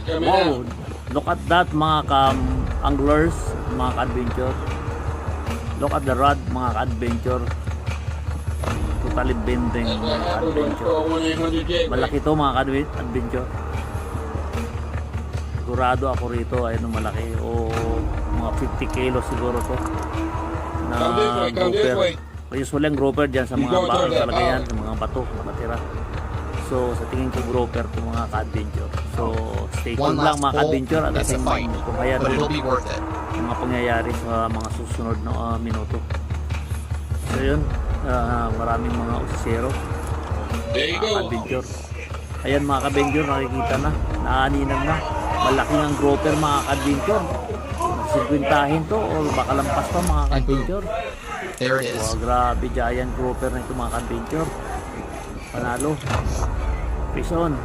Wow, look at that mga anglers, mga ka-adventure. Look at the rod mga ka-adventure. Totally bending mga ka-adventure. Malaki to mga ka-adventure. Sigurado ako rito ay malaki o mga 50 kilos siguro to na grouper. Usually ang grouper dyan sa mga bato talaga yan, sa mga bato nakatira. So sa tingin ko grouper to mga ka-adventure. So stay tuned lang mga ka-adventure at It's a fight, but it'll be worth it. Yung mga pangyayari sa mga susunod na minuto. So yun, maraming mga usisero, mga ka-adventure. Ayan mga ka-adventure, nakikita na, naaninang na. Malaki ng grouper mga ka-adventure. Sigwintahin to o baka lampas pa mga ka-adventure. There it is. Wow, grabe, giant grouper na ito mga ka-adventure. Panalo. Peace on.